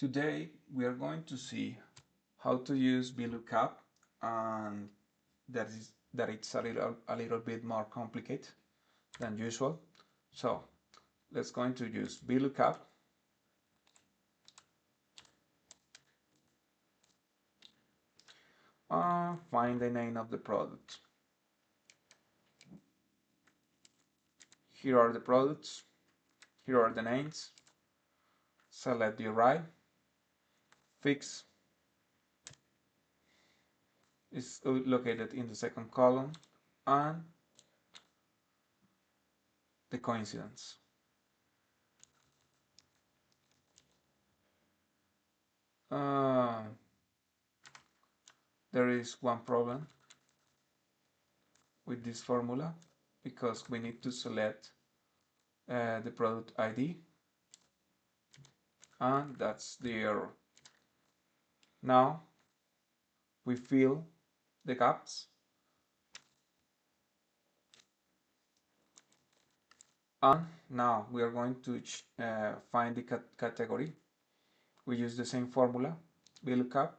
Today we are going to see how to use VLOOKUP, and that it's a little bit more complicated than usual. So let's going to use VLOOKUP. Find the name of the product. Here are the products. Here are the names. Select the array. Fix is located in the second column, and the coincidence. There is one problem with this formula because we need to select the product ID, and that's the error. Now we fill the gaps, and now we are going to find the category. We use the same formula, VLOOKUP,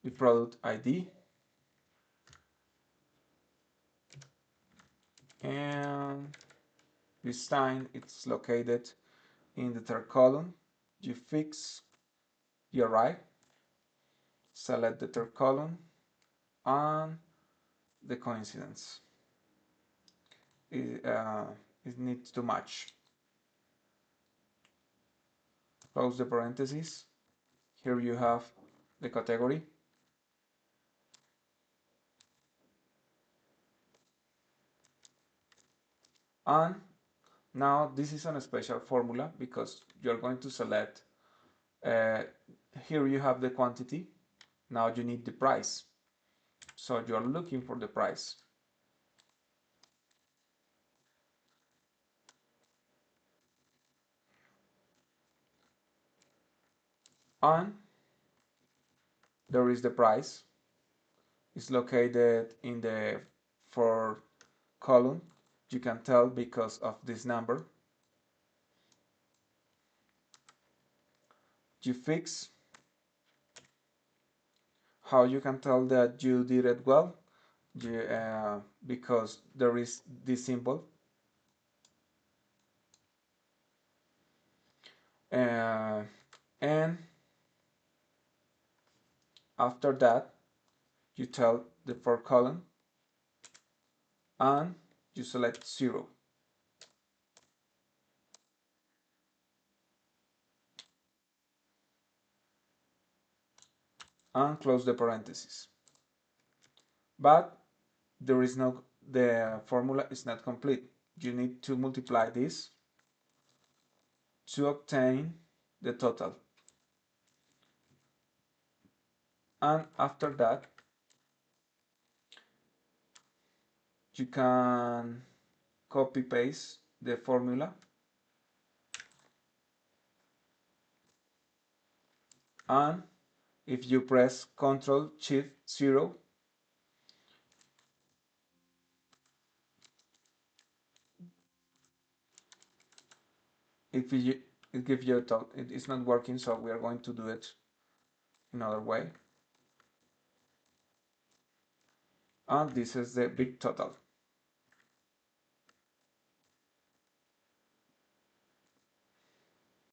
the product ID, and this time it's located in the third column. You fix the array, select the third column, and the coincidence. It needs to match. Close the parentheses. Here you have the category. And now this is a special formula because you're going to select, here you have the quantity, now you need the price. So you're looking for the price. And there is the price. It's located in the fourth column. You can tell because of this number. You fix. How you can tell that you did it well? Because there is this symbol. And after that, you tell the fourth column, and you select 0. And close the parentheses. But the formula is not complete. You need to multiply this to obtain the total. And after that, you can copy paste the formula, and if you press Ctrl+Shift+0, it gives you a total. It is not working, so we are going to do it another way. And this is the big total.